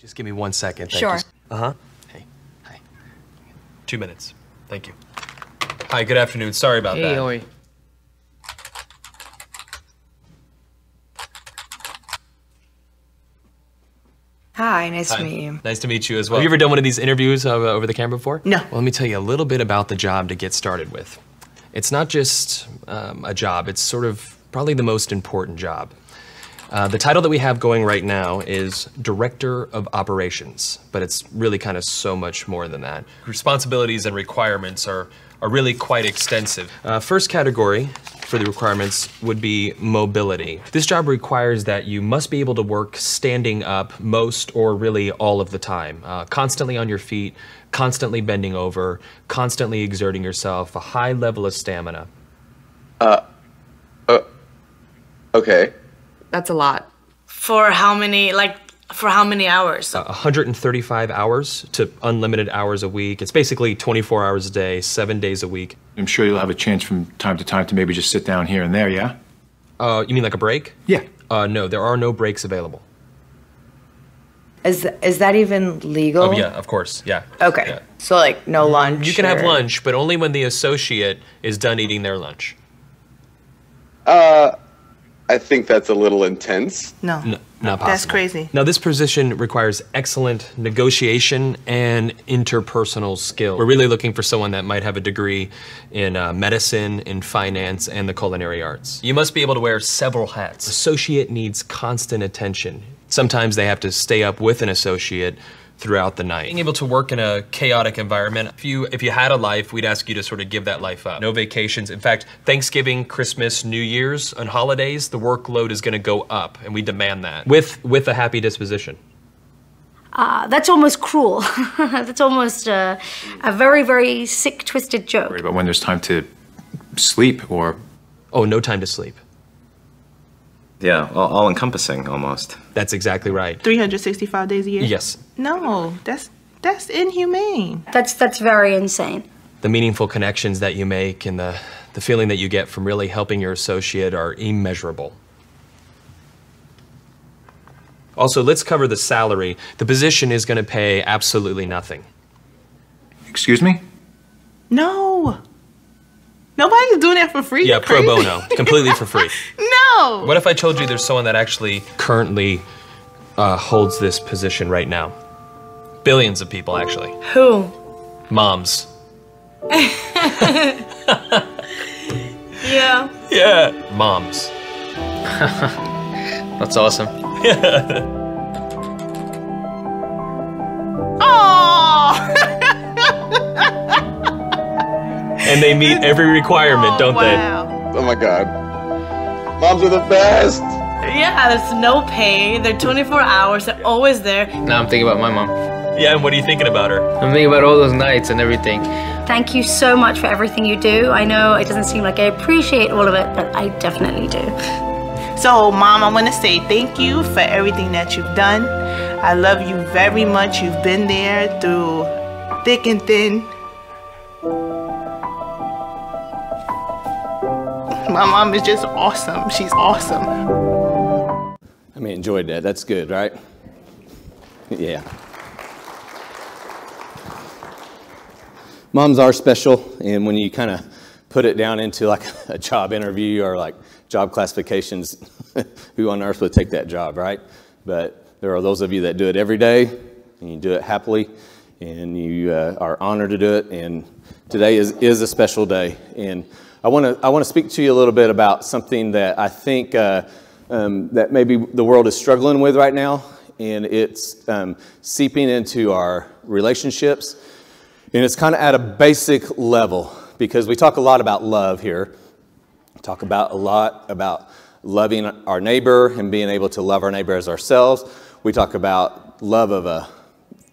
Just give me 1 second. Thank Sure. you. Uh-huh. Hey. Hi. 2 minutes. Thank you. Hi, good afternoon. Sorry about that. Hey, oi. Hi, nice Hi. to meet you. Nice to meet you as well. Have you ever done one of these interviews over the camera before? No. Well, let me tell you a little bit about the job to get started with. It's not just a job, it's sort of probably the most important job. The title that we have going right now is Director of Operations, but it's really kind of so much more than that. Responsibilities and requirements are really quite extensive. First category for the requirements would be mobility. This job requires that you must be able to work standing up most or really all of the time, constantly on your feet, constantly bending over, constantly exerting yourself, a high level of stamina. Okay. That's a lot. For how many hours? 135 hours to unlimited hours a week. It's basically 24 hours a day, 7 days a week. I'm sure you'll have a chance from time to time to maybe just sit down here and there, yeah? You mean like a break? Yeah. No, there are no breaks available. Is that even legal? Oh yeah, of course, yeah. Okay. Yeah. So like no lunch. You can have or- lunch, but only when the associate is done eating their lunch. I think that's a little intense. No. Not possible. That's crazy. Now, this position requires excellent negotiation and interpersonal skill. We're really looking for someone that might have a degree in medicine, in finance, and the culinary arts. You must be able to wear several hats. Associate needs constant attention. Sometimes they have to stay up with an associate throughout the night. Being able to work in a chaotic environment, if you had a life, we'd ask you to sort of give that life up. No vacations. In fact, Thanksgiving, Christmas, New Year's, and holidays, the workload is gonna go up, and we demand that, with a happy disposition. That's almost cruel. That's almost a very, very sick, twisted joke. Worry about when there's time to sleep or... Oh, no time to sleep. Yeah, all-encompassing almost. That's exactly right. 365 days a year? Yes. No, that's inhumane. That's very insane. The meaningful connections that you make and the feeling that you get from really helping your associate are immeasurable. Also, let's cover the salary. The position is going to pay absolutely nothing. Excuse me? No. Nobody's doing that for free. Yeah, You're pro crazy. bono, completely for free. No. What if I told you there's someone that actually currently holds this position right now? Billions of people, actually. Who? Moms. Yeah. Yeah. Moms. That's awesome. Oh. And they meet every requirement, don't wow. Oh my God. Moms are the best. Yeah, there's no pay. They're 24 hours. They're always there. Now I'm thinking about my mom. they? Yeah, and what are you thinking about her? I'm thinking about all those nights and everything. Thank you so much for everything you do. I know it doesn't seem like I appreciate all of it, but I definitely do. So, Mom, I want to say thank you for everything that you've done. I love you very much. You've been there through thick and thin. My mom is just awesome. She's awesome. I mean, enjoyed that. That's good, right? Yeah. Moms are special, and when you kind of put it down into like a job interview or like job classifications, who on earth would take that job, right? But there are those of you that do it every day, and you do it happily, and you are honored to do it, and today is a special day. And I want to speak to you a little bit about something that I think that maybe the world is struggling with right now, and it's seeping into our relationships, and it's kind of at a basic level, because we talk a lot about love here. We talk a lot about loving our neighbor and being able to love our neighbor as ourselves. We talk about love of a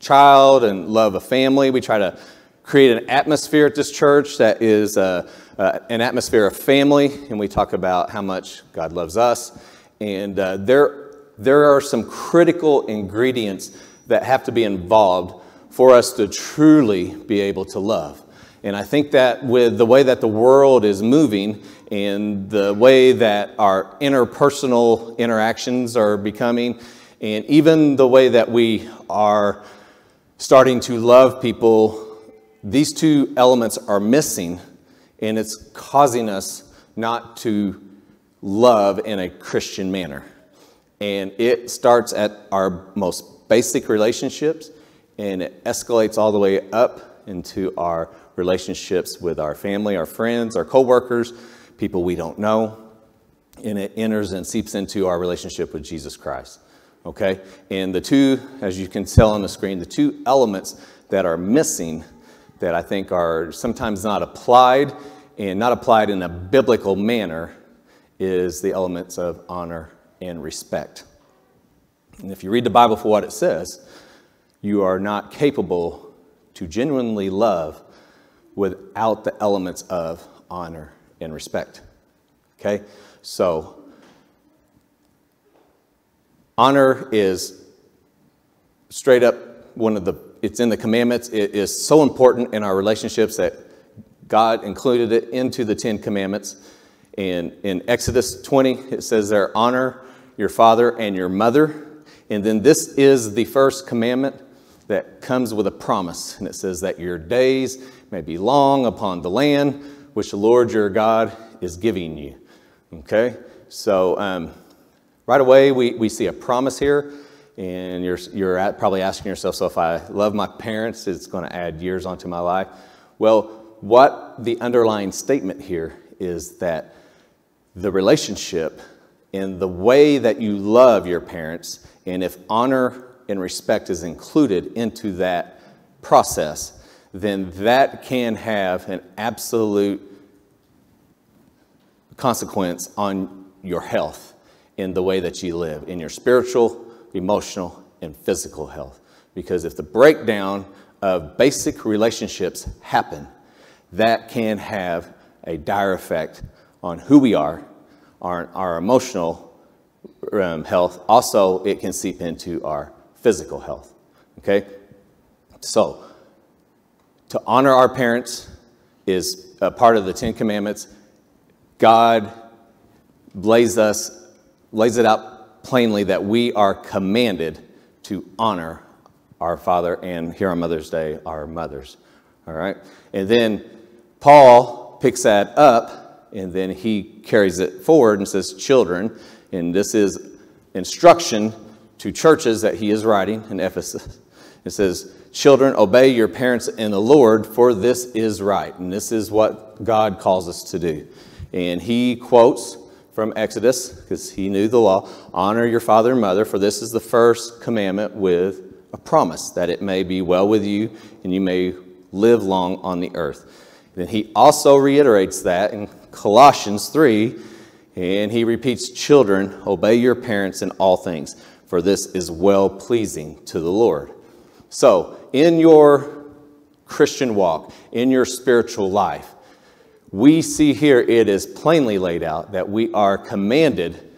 child and love of family. We try to create an atmosphere at this church that is an atmosphere of family, and we talk about how much God loves us. And there are some critical ingredients that have to be involved for us to truly be able to love. And I think that with the way that the world is moving and the way that our interpersonal interactions are becoming, And even the way that we are starting to love people, these two elements are missing, and it's causing us not to love in a Christian manner. And it starts at our most basic relationships, and it escalates all the way up into our relationships with our family, our friends, our coworkers, people we don't know, and it enters and seeps into our relationship with Jesus Christ. Okay? And the two, as you can tell on the screen, the two elements that are missing that I think are sometimes not applied, and not applied in a biblical manner, is the elements of honor and respect. And if you read the Bible for what it says, you are not capable to genuinely love without the elements of honor and respect. Okay? So, honor is straight up it's in the commandments. It is so important in our relationships that God included it into the 10 Commandments. And in Exodus 20, it says there, honor your father and your mother. And then this is the first commandment that comes with a promise. And it says that your days may be long upon the land which the Lord your God is giving you. Okay? So right away, we see a promise here. And you're probably asking yourself, so if I love my parents, it's going to add years onto my life. Well, what the underlying statement here is that the relationship and the way that you love your parents, and if honor and respect is included into that process, then that can have an absolute consequence on your health in the way that you live, in your spiritual, emotional, and physical health. Because if the breakdown of basic relationships happen, that can have a dire effect on who we are, our emotional health. Also, it can seep into our physical health. Okay? So, to honor our parents is a part of the 10 Commandments. God lays it out plainly that we are commanded to honor our father, and here on Mother's Day, our mothers. All right? And then Paul picks that up, and then he carries it forward and says, children, and this is instruction to churches that he is writing in Ephesus. It says, children, obey your parents in the Lord, for this is right. And this is what God calls us to do. And he quotes from Exodus, because he knew the law, honor your father and mother, for this is the first commandment with a promise, that it may be well with you and you may live long on the earth. Then he also reiterates that in Colossians 3, and he repeats, children, obey your parents in all things, for this is well-pleasing to the Lord. So, in your Christian walk, in your spiritual life, we see here it is plainly laid out that we are commanded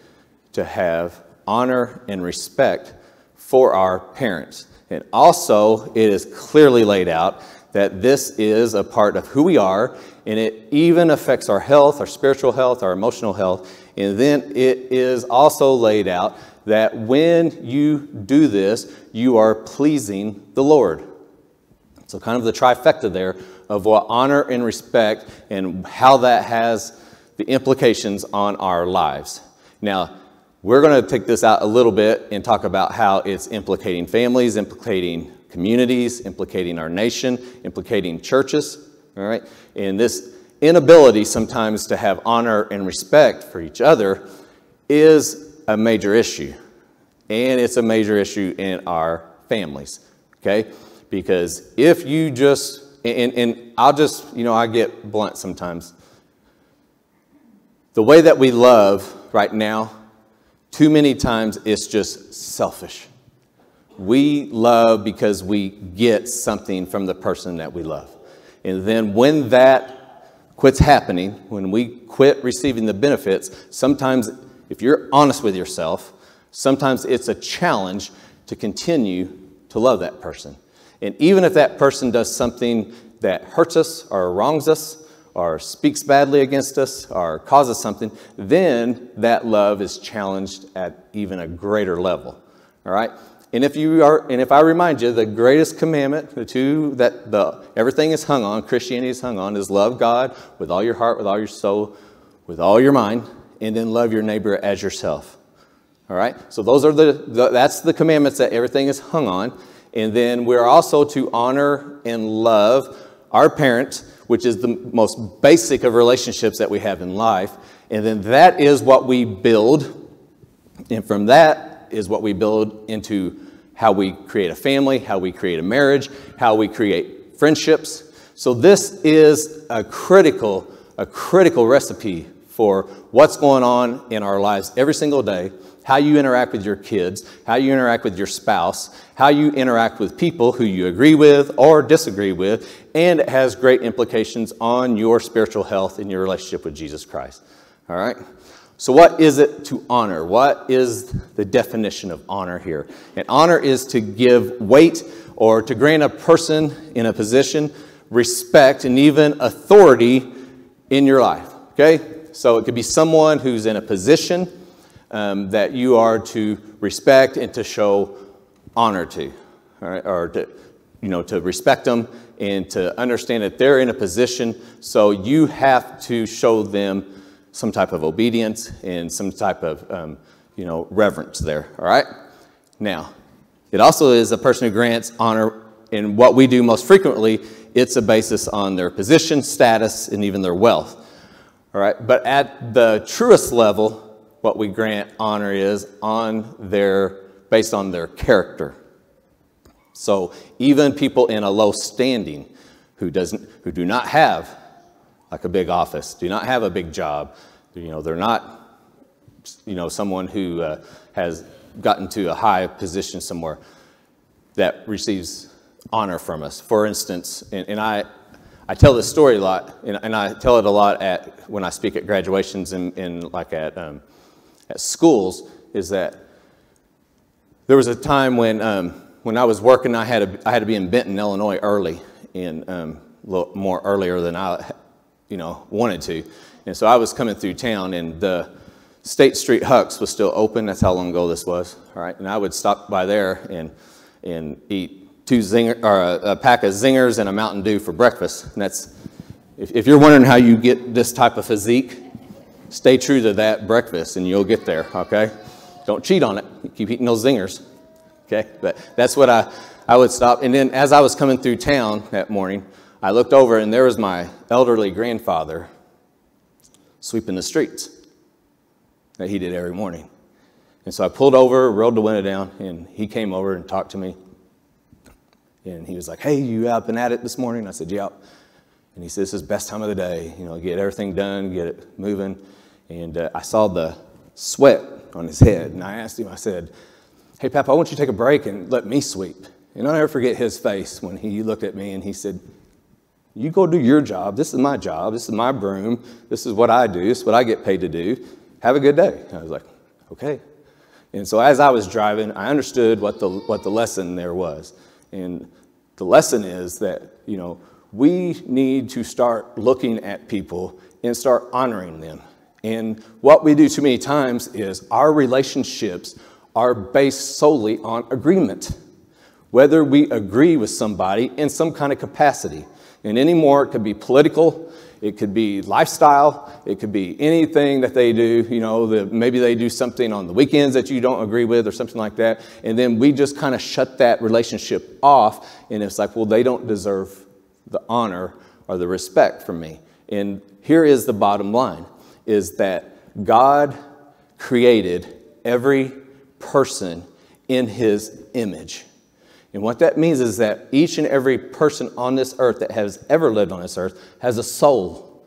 to have honor and respect for our parents. And also, it is clearly laid out that this is a part of who we are, and it even affects our health, our spiritual health, our emotional health. And then it is also laid out that when you do this, you are pleasing the Lord. So kind of the trifecta there of what honor and respect and how that has the implications on our lives. Now, we're going to take this out a little bit and talk about how it's implicating families, implicating communities, implicating our nation, implicating churches, all right? And this inability sometimes to have honor and respect for each other is a major issue. And it's a major issue in our families, okay? Because if you just, and I'll just, I get blunt sometimes. The way that we love right now, too many times it's just selfish. We love because we get something from the person that we love. And then when that quits happening, when we quit receiving the benefits, sometimes, if you're honest with yourself, sometimes it's a challenge to continue to love that person. And even if that person does something that hurts us or wrongs us or speaks badly against us or causes something, then that love is challenged at even a greater level. All right? And if I remind you, the greatest commandment, the two that everything is hung on, Christianity is hung on, is love God with all your heart, with all your soul, with all your mind, and then love your neighbor as yourself. All right? So those are that's the commandments that everything is hung on. And then we're also to honor and love our parents, which is the most basic of relationships that we have in life. And then that is what we build. And from that is what we build into how we create a family, how we create a marriage, how we create friendships. So this is a critical recipe for what's going on in our lives every single day, how you interact with your kids, how you interact with your spouse, how you interact with people who you agree with or disagree with, and it has great implications on your spiritual health and your relationship with Jesus Christ. All right? So what is it to honor? What is the definition of honor here? And honor is to give weight or to grant a person in a position respect and even authority in your life. Okay? So it could be someone who's in a position that you are to respect and to show honor to, all right? Or to respect them and to understand that they're in a position, so you have to show them some type of obedience and some type of reverence there. All right. Now, it also is a person who grants honor, and what we do most frequently, it's a basis on their position, status, and even their wealth. All right. But at the truest level, what we grant honor is based on their character. So even people in a low standing who do not have like a big office, do not have a big job, they're not someone who has gotten to a high position somewhere that receives honor from us. For instance, and I tell this story a lot, and I tell it a lot when I speak at graduations and like at schools, is that there was a time when I was working, I had to be in Benton, Illinois early, and a little more earlier than I wanted to. And so I was coming through town, and the State Street Huck's was still open. That's how long ago this was. All right, and I would stop by there and eat a pack of Zingers and a Mountain Dew for breakfast. And that's, if you're wondering how you get this type of physique, stay true to that breakfast, and you'll get there. Okay, don't cheat on it. Keep eating those Zingers. Okay, but that's what I would stop. And then as I was coming through town that morning, I looked over, and there was my elderly grandfather sweeping the streets that he did every morning. And so I pulled over, rolled the window down, and he came over and talked to me. And he was like, "Hey, you up and at it this morning?" I said, "Yeah." And he said, "This is the best time of the day, get everything done, get it moving." And I saw the sweat on his head, and I asked him, I said, "Hey, Papa, I want you to take a break and let me sweep." And I'll never forget his face when he looked at me and he said, "You go do your job. This is my job. This is my broom. This is what I do. This is what I get paid to do. Have a good day." And I was like, "Okay." And so as I was driving, I understood what the lesson there was. And the lesson is that, we need to start looking at people and start honoring them. And what we do too many times is our relationships are based solely on agreement. Whether we agree with somebody in some kind of capacity. And anymore, it could be political, it could be lifestyle, it could be anything that they do, maybe they do something on the weekends that you don't agree with or something like that. And then we just kind of shut that relationship off, and it's like, well, they don't deserve the honor or the respect from me. And here is the bottom line, is that God created every person in his image. And what that means is that each and every person on this earth that has ever lived on this earth has a soul.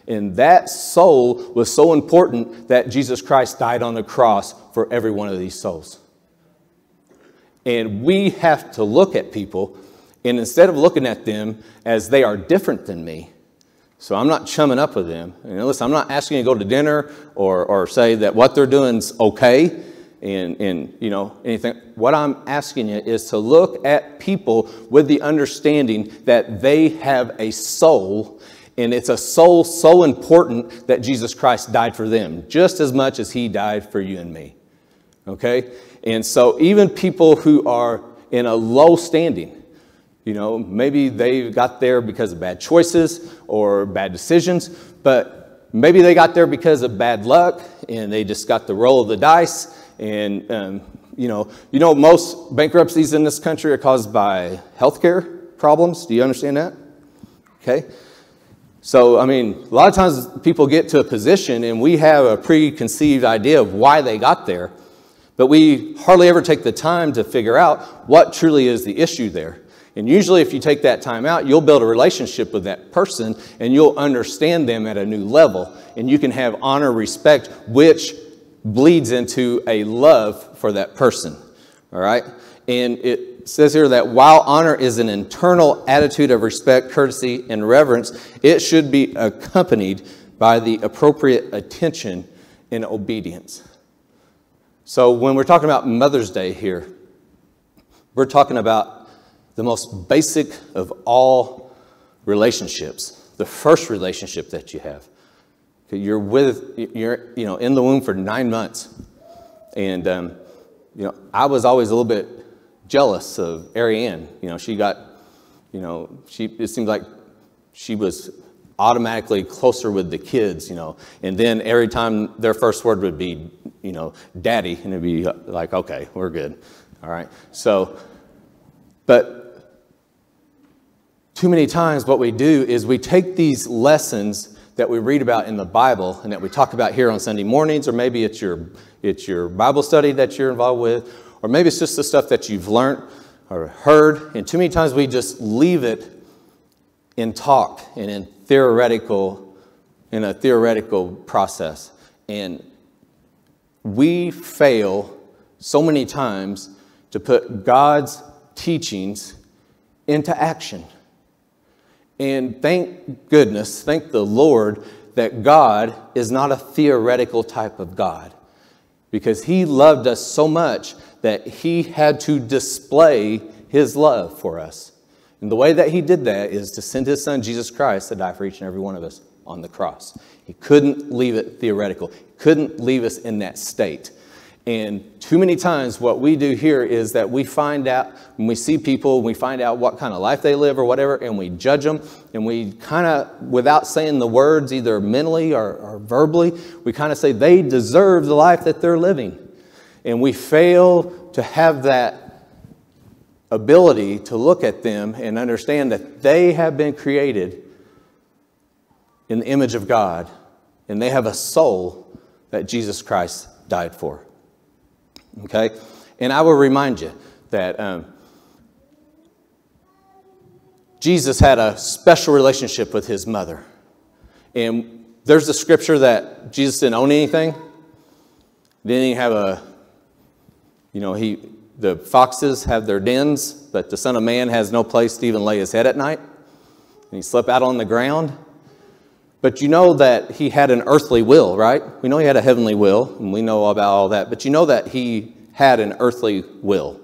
And that soul was so important that Jesus Christ died on the cross for every one of these souls. And we have to look at people, and instead of looking at them as they are different than me, so I'm not chumming up with them. And listen, I'm not asking you to go to dinner or say that what they're doing is okay. And anything. What I'm asking you is to look at people with the understanding that they have a soul, and it's a soul so important that Jesus Christ died for them just as much as he died for you and me. okay? And so even people who are in a low standing, you know, maybe they got there because of bad choices or bad decisions, but maybe they got there because of bad luck and they just got the roll of the dice. And, you know, most bankruptcies in this country are caused by healthcare problems. Do you understand that? Okay. So, I mean, a lot of times people get to a position and we have a preconceived idea of why they got there, but we hardly ever take the time to figure out what truly is the issue there. And usually if you take that time out, you'll build a relationship with that person and you'll understand them at a new level. And you can have honor, respect, which bleeds into a love for that person. All right? And it says here that while honor is an internal attitude of respect, courtesy, and reverence, it should be accompanied by the appropriate attention and obedience. So when we're talking about Mother's Day here, we're talking about the most basic of all relationships, the first relationship that you have. You're in the womb for 9 months. And, I was always a little bit jealous of Ariane. She got, it seemed like she was automatically closer with the kids, and then every time their first word would be, daddy, and it'd be like, okay, we're good. All right. So, but too many times what we do is we take these lessons that we read about in the Bible and that we talk about here on Sunday mornings, or maybe it's your Bible study that you're involved with, or maybe it's just the stuff that you've learned or heard, and too many times we just leave it in talk and in a theoretical process. And we fail so many times to put God's teachings into action. And thank goodness, thank the Lord, that God is not a theoretical type of God, because he loved us so much that he had to display his love for us. And the way that he did that is to send his son, Jesus Christ, to die for each and every one of us on the cross. He couldn't leave it theoretical. He couldn't leave us in that state. And too many times what we do here is that we find out, when we see people, we find out what kind of life they live or whatever, and we judge them, and we kind of, without saying the words either mentally or verbally, we kind of say they deserve the life that they're living. And we fail to have that ability to look at them and understand that they have been created in the image of God, and they have a soul that Jesus Christ died for. Okay? And I will remind you that Jesus had a special relationship with his mother. And there's a scripture that Jesus didn't own anything. Didn't even have the foxes have their dens, but the Son of Man has no place to even lay his head at night. And he slept out on the ground. But you know that he had an earthly will, right? We know he had a heavenly will, and we know about all that. But you know that he had an earthly will.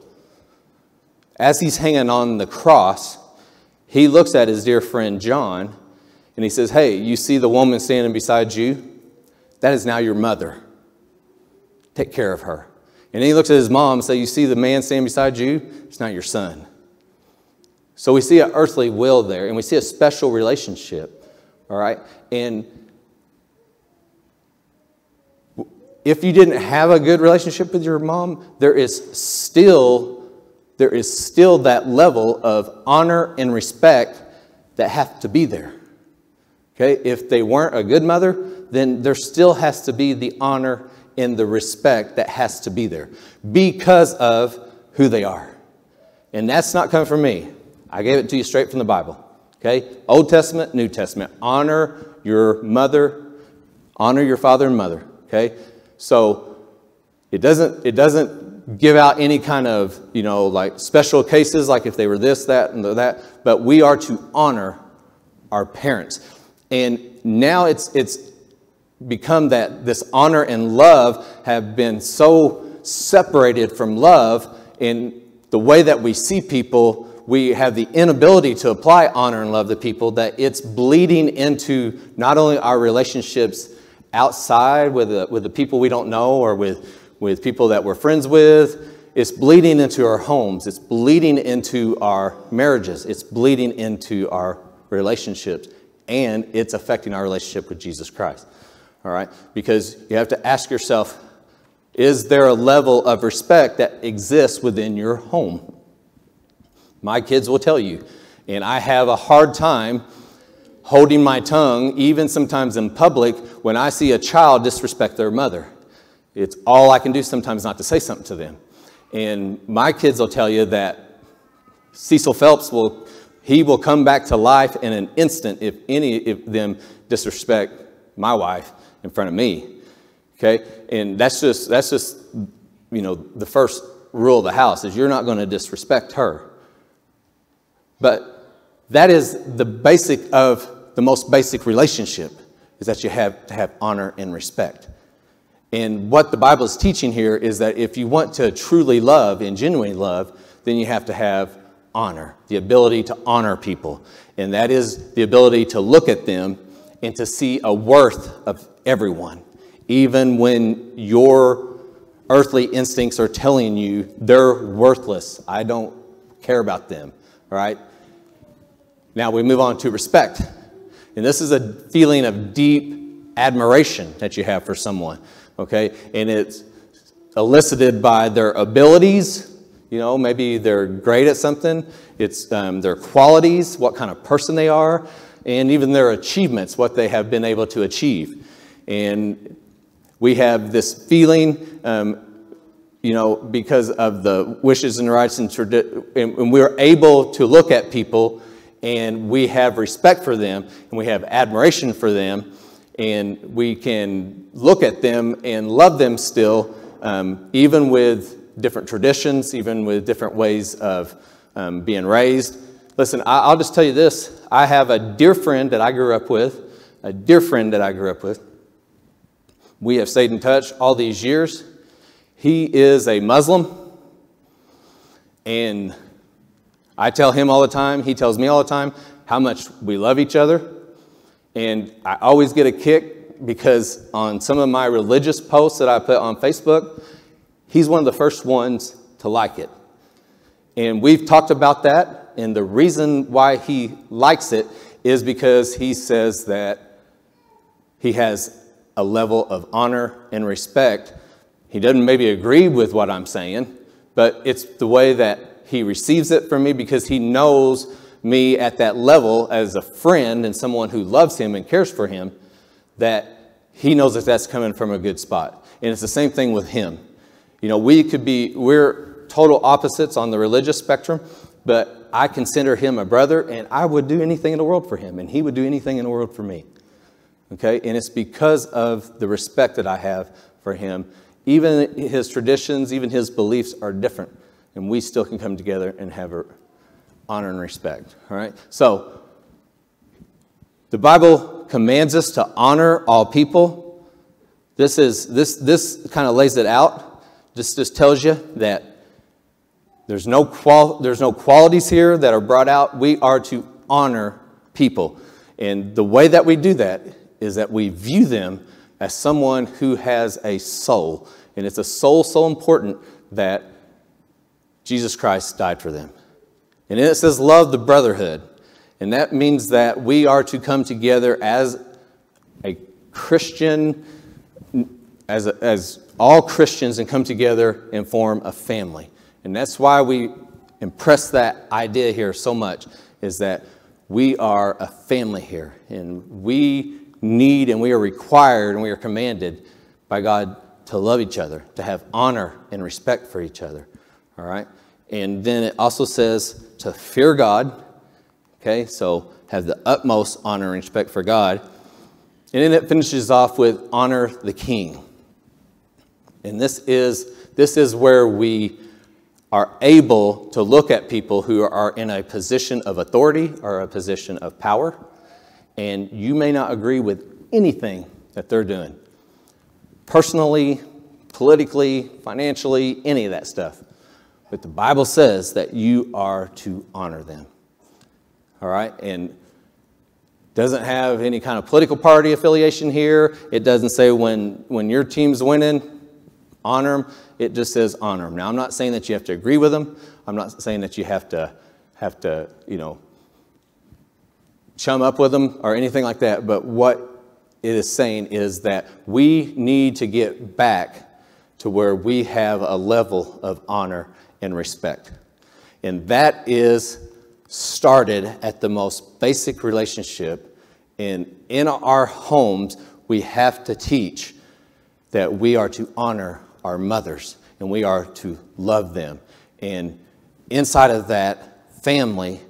As he's hanging on the cross, he looks at his dear friend John, and he says, hey, you see the woman standing beside you? That is now your mother. Take care of her. And then he looks at his mom and says, you see the man standing beside you? It's not your son. So we see an earthly will there, and we see a special relationship. All right? And if you didn't have a good relationship with your mom, there is still that level of honor and respect that have to be there. Okay? If they weren't a good mother, then there still has to be the honor and the respect that has to be there because of who they are. And that's not coming from me. I gave it to you straight from the Bible. Okay? Old Testament, New Testament. Honor your mother, honor your father and mother. Okay? So it doesn't give out any kind of, like special cases, like if they were this, that, and that, but we are to honor our parents. And now it's become that this honor and love have been so separated from love. In the way that we see people, we have the inability to apply honor and love to people, that it's bleeding into not only our relationships outside with the people we don't know, or with with people that we're friends with. It's bleeding into our homes. It's bleeding into our marriages. It's bleeding into our relationships. And it's affecting our relationship with Jesus Christ. All right? Because you have to ask yourself, is there a level of respect that exists within your home? My kids will tell you. And I have a hard time holding my tongue, even sometimes in public, when I see a child disrespect their mother. It's all I can do sometimes not to say something to them. And my kids will tell you that Cecil Phelps will come back to life in an instant if any of them disrespect my wife in front of me. Okay? And that's just the first rule of the house is you're not going to disrespect her. But that is the most basic relationship, is that you have to have honor and respect. And what the Bible is teaching here is that if you want to truly love and genuinely love, then you have to have honor, the ability to honor people. And that is the ability to look at them and to see a worth of everyone, even when your earthly instincts are telling you they're worthless. I don't care about them, all right? Now we move on to respect. And this is a feeling of deep admiration that you have for someone, okay? And it's elicited by their abilities. You know, maybe they're great at something. It's their qualities, what kind of person they are, and even their achievements, what they have been able to achieve. And we have this feeling, because of the wishes and rights and we're able to look at people and we have respect for them and we have admiration for them and we can look at them and love them still, even with different traditions, even with different ways of being raised. Listen, I'll just tell you this. I have a dear friend that I grew up with, We have stayed in touch all these years. He is a Muslim, and I tell him all the time, he tells me all the time how much we love each other. And I always get a kick because on some of my religious posts that I put on Facebook, he's one of the first ones to like it. And we've talked about that, and the reason why he likes it is because he says that he has a level of honor and respect. He doesn't maybe agree with what I'm saying, but it's the way that he receives it from me because he knows me at that level as a friend and someone who loves him and cares for him, that he knows that that's coming from a good spot. And it's the same thing with him. You know, we're total opposites on the religious spectrum, but I consider him a brother, and I would do anything in the world for him, and he would do anything in the world for me. Okay? And it's because of the respect that I have for him. Even his traditions, even his beliefs are different, and we still can come together and have honor and respect. All right? So, the Bible commands us to honor all people. This kind of lays it out. This tells you that there's no qualities here that are brought out. We are to honor people. And the way that we do that is that we view them as someone who has a soul. And it's a soul so important that Jesus Christ died for them. And then it says love the brotherhood. And that means that we are to come together as a Christian, as all Christians, and come together and form a family. And that's why we impress that idea here so much, is that we are a family here. And we need and we are required and we are commanded by God to love each other, to have honor and respect for each other. All right? And then it also says to fear God. Okay? So have the utmost honor and respect for God. And then it finishes off with honor the king. And this is where we are able to look at people who are in a position of authority or a position of power, and you may not agree with anything that they're doing. Personally, politically, financially, any of that stuff. But the Bible says that you are to honor them. All right? And doesn't have any kind of political party affiliation here. It doesn't say when your team's winning, honor them, it just says honor them. Now, I'm not saying that you have to agree with them. I'm not saying that you have to, you know, chum up with them or anything like that. But what it is saying is that we need to get back to where we have a level of honor and respect. And that is started at the most basic relationship. And in our homes, we have to teach that we are to honor our mothers and we are to love them. And inside of that, family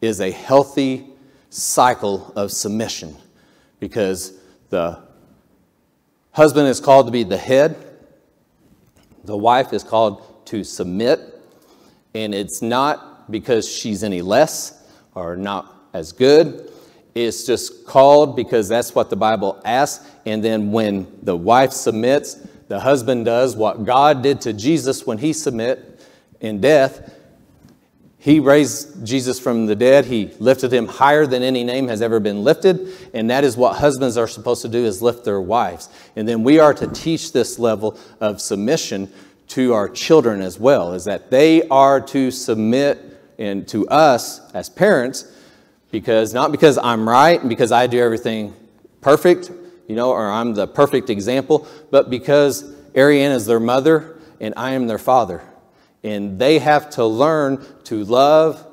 is a healthy cycle of submission, because the husband is called to be the head, the wife is called to submit, and it's not because she's any less or not as good. It's just called because that's what the Bible asks. And then when the wife submits, the husband does what God did to Jesus when he submit in death. He raised Jesus from the dead. He lifted him higher than any name has ever been lifted. And that is what husbands are supposed to do, is lift their wives. And then we are to teach this level of submission to our children as well, is that they are to submit and to us as parents, because not because I'm right and because I do everything perfect, you know, or I'm the perfect example, but because Ariane is their mother and I am their father. And they have to learn to love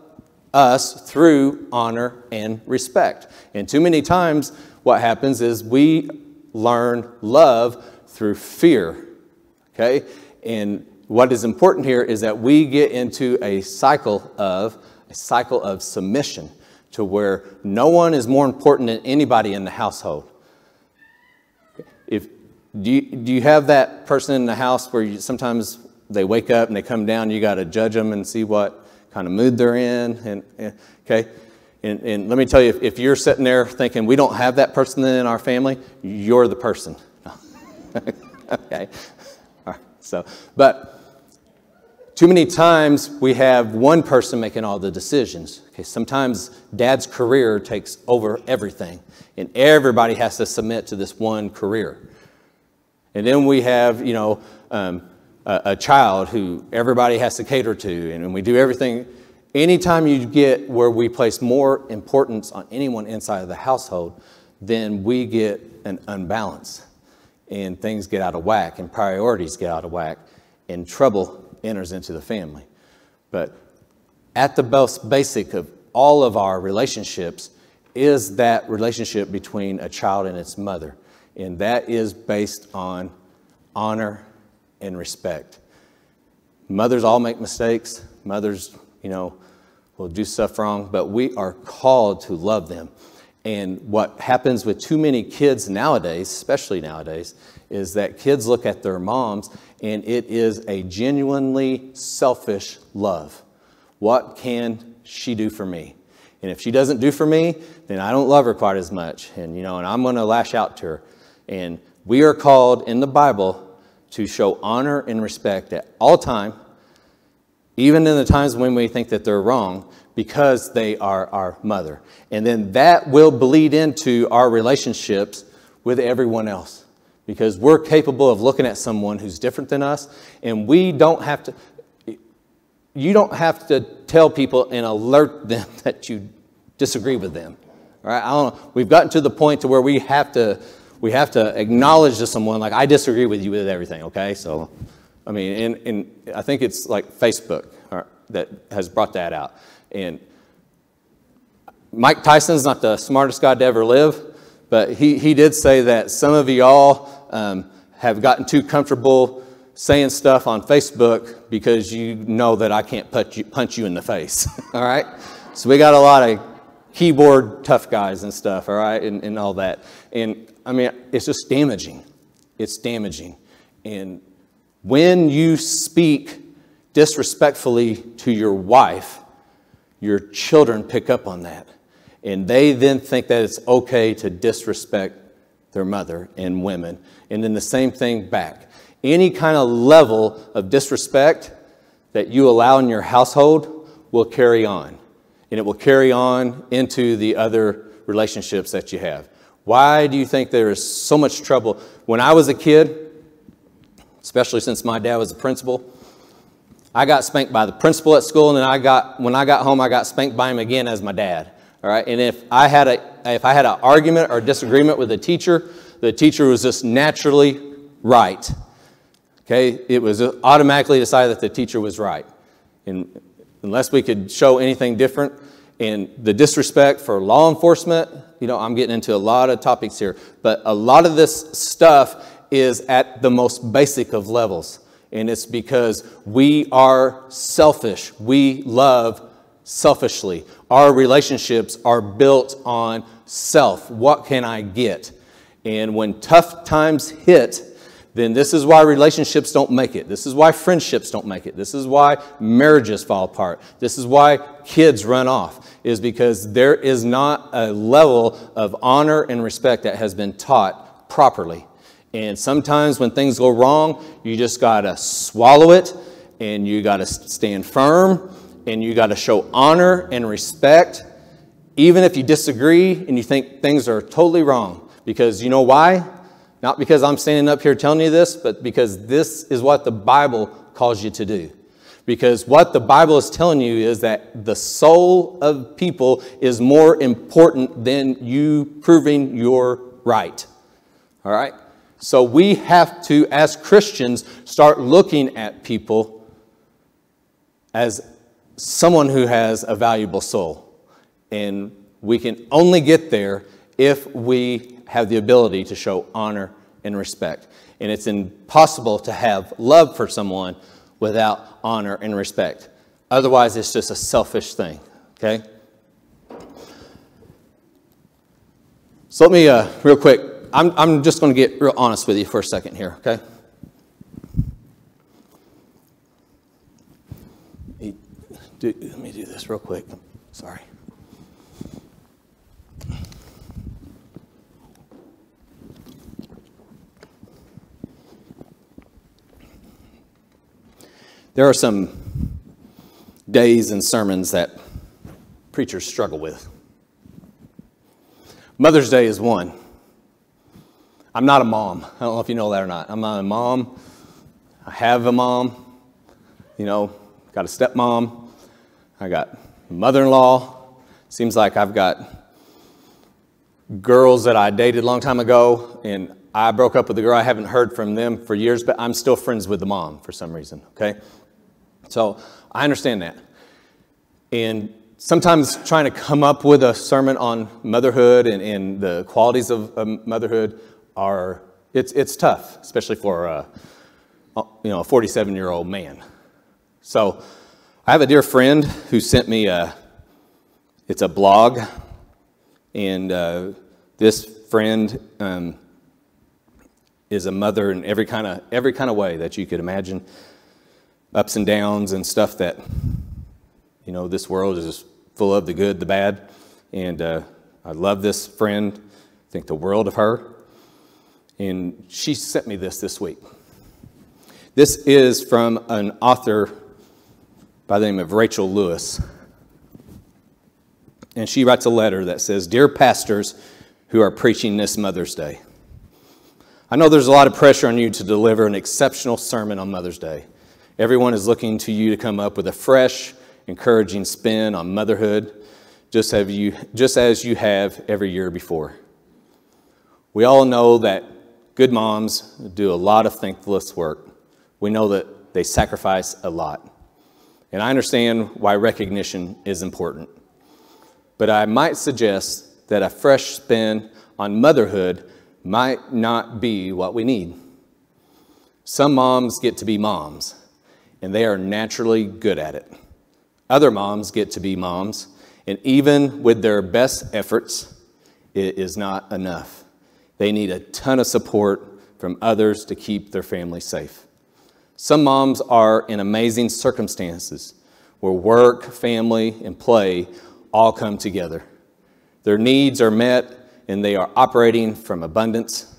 us through honor and respect. And too many times what happens is we learn love through fear, okay? And what is important here is that we get into a cycle of submission, to where no one is more important than anybody in the household. Do you have that person in the house where sometimes they wake up and they come down, you got to judge them and see what kind of mood they're in, okay? And let me tell you, if you're sitting there thinking we don't have that person in our family, you're the person. Okay, all right. So, but too many times we have one person making all the decisions. Okay, sometimes dad's career takes over everything, and everybody has to submit to this one career. And then we have, you know, a child who everybody has to cater to, and we do everything. Anytime you get where we place more importance on anyone inside of the household, then we get an unbalance, and things get out of whack, and priorities get out of whack, and trouble enters into the family. But at the most basic of all of our relationships is that relationship between a child and its mother. And that is based on honor and respect. Mothers all make mistakes. Mothers, you know, will do stuff wrong, but we are called to love them. And what happens with too many kids nowadays, especially nowadays, is that kids look at their moms and it is a genuinely selfish love. What can she do for me? And if she doesn't do for me, then I don't love her quite as much. And, you know, and I'm going to lash out to her. And we are called in the Bible to show honor and respect at all time, even in the times when we think that they're wrong, because they are our mother. And then that will bleed into our relationships with everyone else, because we're capable of looking at someone who's different than us, and we don't have to, you don't have to tell people and alert them that you disagree with them. All right? I don't know. We've gotten to the point to where we have to acknowledge to someone, like, I disagree with you with everything, okay? So, I mean, and I think it's like Facebook that has brought that out. And Mike Tyson's not the smartest guy to ever live, but he did say that some of y'all have gotten too comfortable saying stuff on Facebook because you know that I can't punch you in the face, all right? So we got a lot of keyboard tough guys and stuff, all right, and all that. And, I mean, it's just damaging. It's damaging. And when you speak disrespectfully to your wife, your children pick up on that. And they then think that it's okay to disrespect their mother and women. And then the same thing back. Any kind of level of disrespect that you allow in your household will carry on. And it will carry on into the other relationships that you have. Why do you think there is so much trouble? When I was a kid, especially since my dad was a principal. I got spanked by the principal at school, and then when I got home, I got spanked by him again as my dad. All right, and if I had an argument or disagreement with the teacher was just naturally right. Okay, it was automatically decided that the teacher was right, and unless we could show anything different. And the disrespect for law enforcement, I'm getting into a lot of topics here, but a lot of this stuff is at the most basic of levels. And it's because we are selfish. We love selfishly. Our relationships are built on self. What can I get? And when tough times hit, then this is why relationships don't make it. This is why friendships don't make it. This is why marriages fall apart. This is why kids run off, is because there is not a level of honor and respect that has been taught properly. And sometimes when things go wrong, you just got to swallow it, and you got to stand firm, and you got to show honor and respect, even if you disagree and you think things are totally wrong. Because you know why? Not because I'm standing up here telling you this, but because this is what the Bible calls you to do. Because what the Bible is telling you is that the soul of people is more important than you proving you're right. All right? So we have to, as Christians, start looking at people as someone who has a valuable soul. And we can only get there if we have the ability to show honor and respect. And it's impossible to have love for someone without honor and respect. Otherwise, it's just a selfish thing, okay? So let me, real quick, I'm just going to get real honest with you for a second here, okay? Let me do this real quick. Sorry. There are some days and sermons that preachers struggle with. Mother's Day is one. I'm not a mom. I don't know if you know that or not. I'm not a mom. I have a mom. Got a stepmom. I got a mother-in-law. Seems like I've got girls that I dated a long time ago, and I broke up with a girl. I haven't heard from them for years, but I'm still friends with the mom for some reason, okay? So I understand that. And sometimes trying to come up with a sermon on motherhood and the qualities of motherhood it's tough, especially for a 47-year-old man. So I have a dear friend who sent me it's a blog, and this friend is a mother in every kind of way that you could imagine. Ups and downs and stuff that, this world is full of, the good, the bad. And I love this friend, think the world of her. And she sent me this week. This is from an author by the name of Rachel Lewis. And she writes a letter that says, "Dear pastors who are preaching this Mother's Day, I know there's a lot of pressure on you to deliver an exceptional sermon on Mother's Day. Everyone is looking to you to come up with a fresh, encouraging spin on motherhood, just as you have every year before. We all know that good moms do a lot of thankless work. We know that they sacrifice a lot. And I understand why recognition is important. But I might suggest that a fresh spin on motherhood might not be what we need. Some moms get to be moms, and they are naturally good at it. Other moms get to be moms, and even with their best efforts, it is not enough. They need a ton of support from others to keep their family safe. Some moms are in amazing circumstances where work, family, and play all come together. Their needs are met, and they are operating from abundance.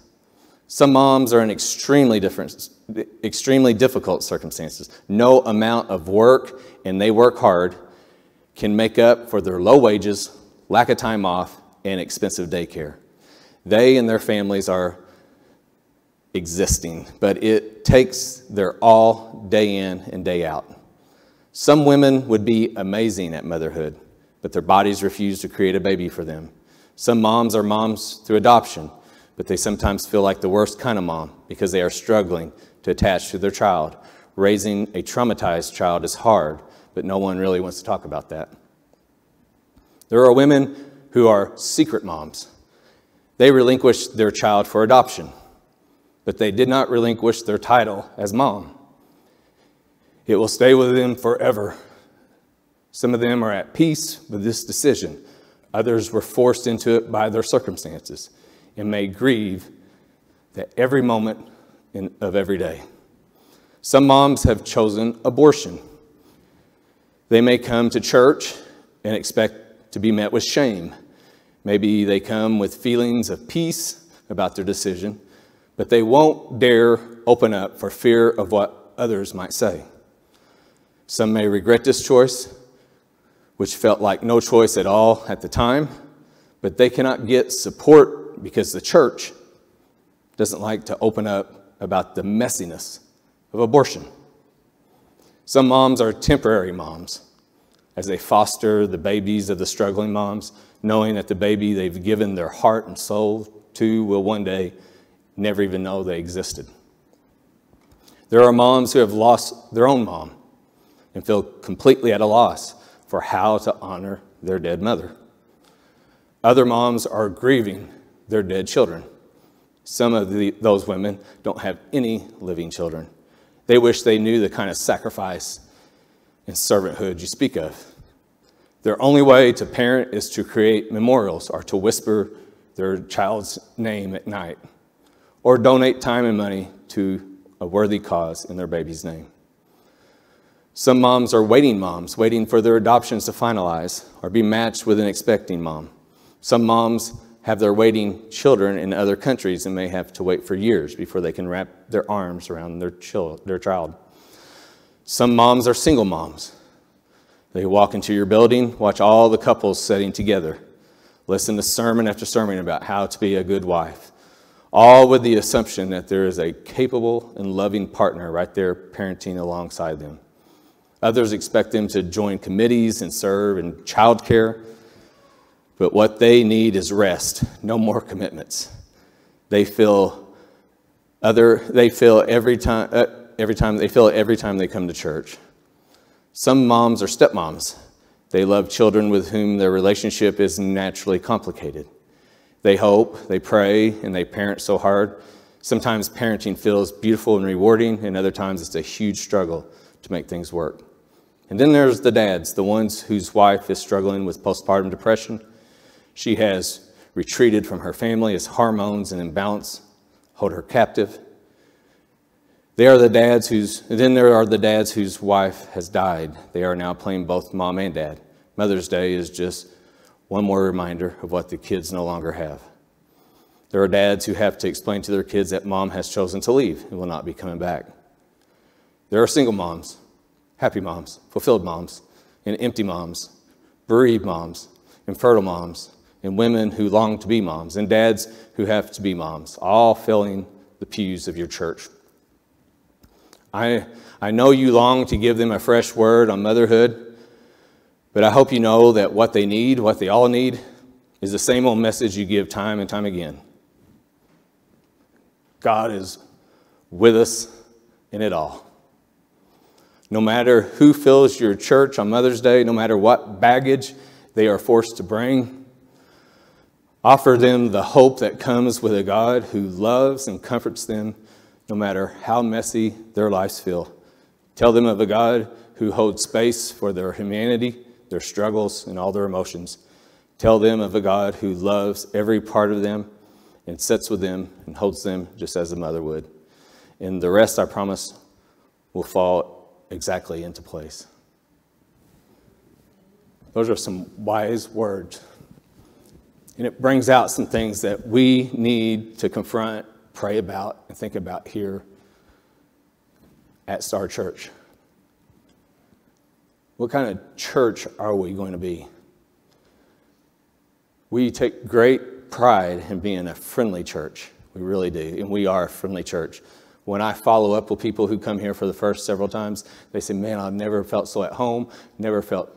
Some moms are in extremely difficult circumstances. No amount of work, and they work hard, can make up for their low wages, lack of time off, and expensive daycare. They and their families are existing, but it takes their all day in and day out. Some women would be amazing at motherhood, but their bodies refuse to create a baby for them. Some moms are moms through adoption, but they sometimes feel like the worst kind of mom because they are struggling to attach to their child. Raising a traumatized child is hard, but no one really wants to talk about that. There are women who are secret moms. They relinquished their child for adoption, but they did not relinquish their title as mom. It will stay with them forever. Some of them are at peace with this decision. Others were forced into it by their circumstances and may grieve that every moment of every day. Some moms have chosen abortion. They may come to church and expect to be met with shame. Maybe they come with feelings of peace about their decision, but they won't dare open up for fear of what others might say. Some may regret this choice, which felt like no choice at all at the time, but they cannot get support because the church doesn't like to open up about the messiness of abortion. Some moms are temporary moms as they foster the babies of the struggling moms, knowing that the baby they've given their heart and soul to will one day never even know they existed. There are moms who have lost their own mom and feel completely at a loss for how to honor their dead mother. Other moms are grieving their dead children. Some of those women don't have any living children. They wish they knew the kind of sacrifice and servanthood you speak of. Their only way to parent is to create memorials or to whisper their child's name at night or donate time and money to a worthy cause in their baby's name. Some moms are waiting moms, waiting for their adoptions to finalize or be matched with an expecting mom. Some moms have their waiting children in other countries and may have to wait for years before they can wrap their arms around their child. Some moms are single moms. They walk into your building, watch all the couples sitting together, listen to sermon after sermon about how to be a good wife, all with the assumption that there is a capable and loving partner right there parenting alongside them. Others expect them to join committees and serve in childcare, but what they need is rest, no more commitments. They feel every time they come to church. Some moms are stepmoms. They love children with whom their relationship is naturally complicated. They hope, they pray, and they parent so hard. Sometimes parenting feels beautiful and rewarding, and other times it's a huge struggle to make things work. And then there's the dads, the ones whose wife is struggling with postpartum depression. She has retreated from her family as hormones and imbalance hold her captive. Then there are the dads whose wife has died. They are now playing both mom and dad. Mother's Day is just one more reminder of what the kids no longer have. There are dads who have to explain to their kids that mom has chosen to leave and will not be coming back. There are single moms, happy moms, fulfilled moms, and empty moms, bereaved moms, infertile moms, and women who long to be moms, and dads who have to be moms, all filling the pews of your church. I know you long to give them a fresh word on motherhood, but I hope you know that what they need, what they all need, is the same old message you give time and time again. God is with us in it all. No matter who fills your church on Mother's Day, no matter what baggage they are forced to bring, offer them the hope that comes with a God who loves and comforts them no matter how messy their lives feel. Tell them of a God who holds space for their humanity, their struggles, and all their emotions. Tell them of a God who loves every part of them and sits with them and holds them just as a mother would. And the rest, I promise, will fall exactly into place. Those are some wise words. And it brings out some things that we need to confront, pray about, and think about here at Star Church. What kind of church are we going to be? We take great pride in being a friendly church. We really do. And we are a friendly church. When I follow up with people who come here for the first several times, they say, man, I've never felt so at home, never felt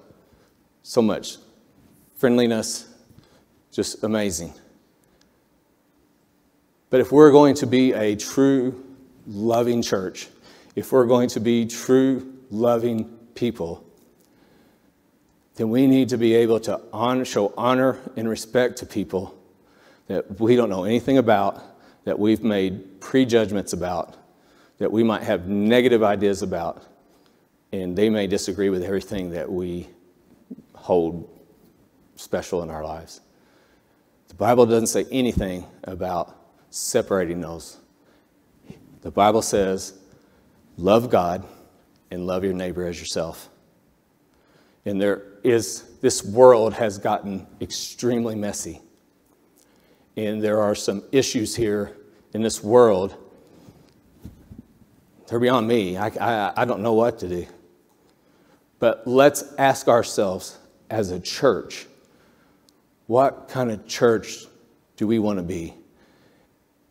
so much friendliness, just amazing. But if we're going to be a true loving church, if we're going to be true loving people, then we need to be able to show honor and respect to people that we don't know anything about, that we've made prejudgments about, that we might have negative ideas about, and they may disagree with everything that we hold special in our lives. The Bible doesn't say anything about separating those. The Bible says, love God and love your neighbor as yourself. And this world has gotten extremely messy. And there are some issues here in this world. They're beyond me. I don't know what to do. But let's ask ourselves as a church, what kind of church do we want to be?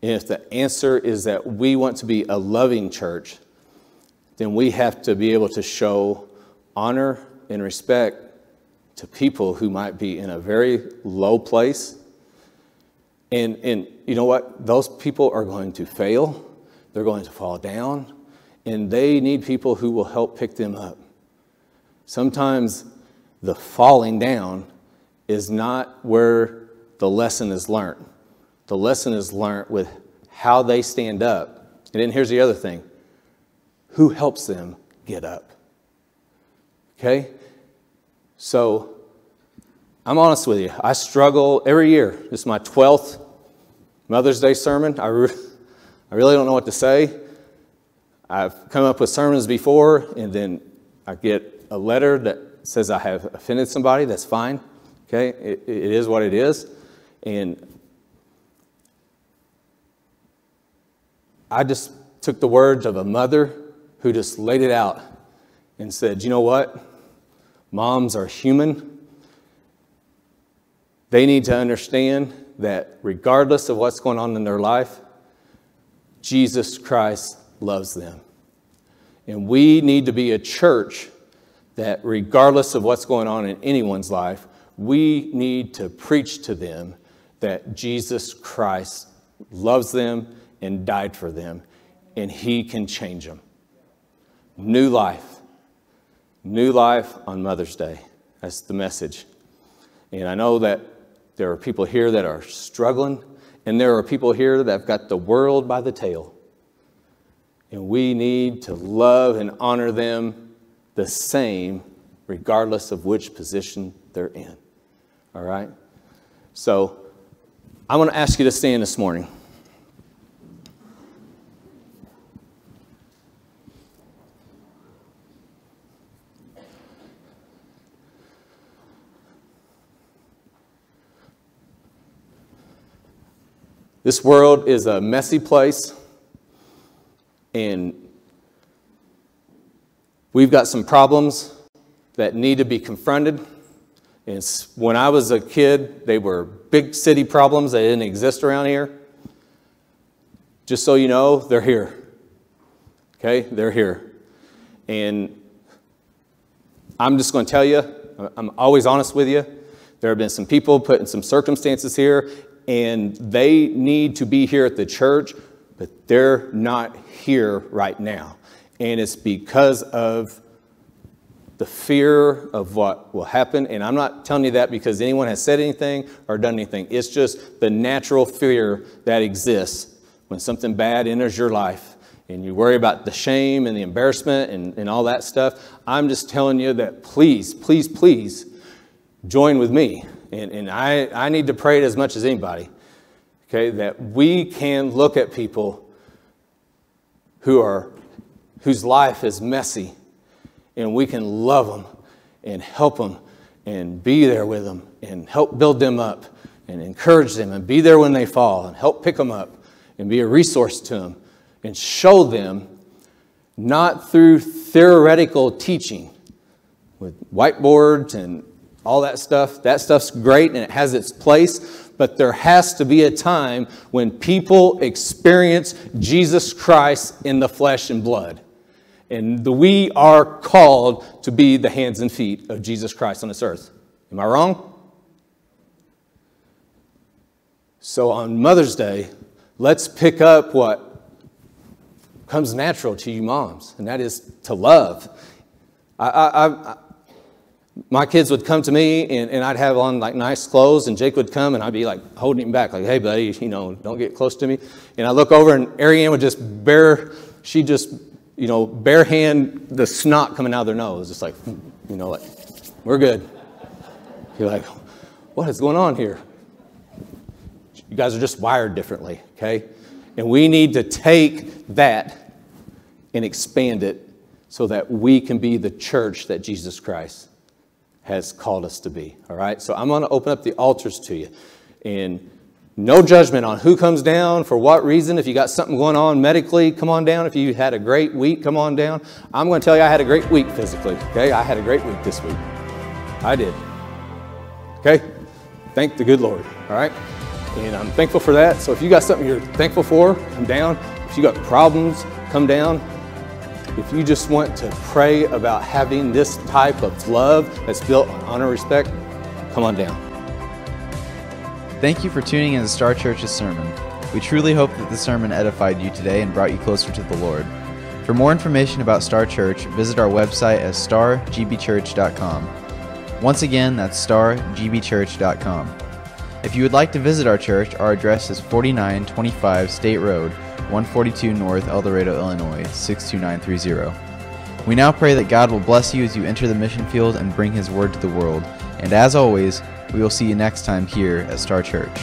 And if the answer is that we want to be a loving church, then we have to be able to show honor and respect to people who might be in a very low place. And you know what? Those people are going to fail. They're going to fall down. And they need people who will help pick them up. Sometimes the falling down is not where the lesson is learned. The lesson is learned with how they stand up. And then here's the other thing. Who helps them get up? Okay? So, I'm honest with you. I struggle every year. This is my 12th Mother's Day sermon. I really don't know what to say. I've come up with sermons before, and then I get a letter that says I have offended somebody. That's fine. Okay? It is what it is. And I just took the words of a mother who just laid it out and said, you know what? Moms are human. They need to understand that regardless of what's going on in their life, Jesus Christ loves them. And we need to be a church that regardless of what's going on in anyone's life, we need to preach to them that Jesus Christ loves them and died for them, and He can change them. New life. New life on Mother's Day. That's the message. And I know that there are people here that are struggling, and there are people here that have got the world by the tail. And we need to love and honor them the same, regardless of which position they're in. All right? So, I want to ask you to stand this morning. This world is a messy place, and we've got some problems that need to be confronted. And when I was a kid, they were big city problems that didn't exist around here. Just so you know, they're here. Okay, they're here. And I'm just going to tell you, I'm always honest with you. There have been some people put in some circumstances here, and they need to be here at the church, but they're not here right now. And it's because of the fear of what will happen. And I'm not telling you that because anyone has said anything or done anything. It's just the natural fear that exists when something bad enters your life and you worry about the shame and the embarrassment and all that stuff. I'm just telling you that please, please, please join with me. And I need to pray it as much as anybody, okay, that we can look at people whose life is messy, and we can love them and help them and be there with them and help build them up and encourage them and be there when they fall and help pick them up and be a resource to them and show them, not through theoretical teaching with whiteboards and all that stuff. That stuff's great and it has its place, but there has to be a time when people experience Jesus Christ in the flesh and blood. And we are called to be the hands and feet of Jesus Christ on this earth. Am I wrong? So on Mother's Day, let's pick up what comes natural to you moms, and that is to love. My kids would come to me, and I'd have on like nice clothes, and Jake would come, and I'd be like holding him back, like, "Hey, buddy, don't get close to me." And I look over, and Ariane would just bare hand the snot coming out of their nose, just like, like, we're good. You're like, what is going on here? You guys are just wired differently, okay? And we need to take that and expand it so that we can be the church that Jesus Christ has called us to be, all right? So I'm going to open up the altars to you. And no judgment on who comes down, for what reason. If you got something going on medically, come on down. If you had a great week, come on down. I'm going to tell you I had a great week physically, okay? I had a great week this week. I did. Okay? Thank the good Lord, all right? And I'm thankful for that. So if you got something you're thankful for, come down. If you got problems, come down. If you just want to pray about having this type of love that's built on honor and respect, come on down. Thank you for tuning in to Star Church's sermon. We truly hope that the sermon edified you today and brought you closer to the Lord. For more information about Star Church, visit our website at stargbchurch.com. Once again, that's stargbchurch.com. If you would like to visit our church, our address is 4925 State Road, 142 North, El Dorado, Illinois, 62930. We now pray that God will bless you as you enter the mission field and bring His word to the world. And as always, we will see you next time here at Star Church.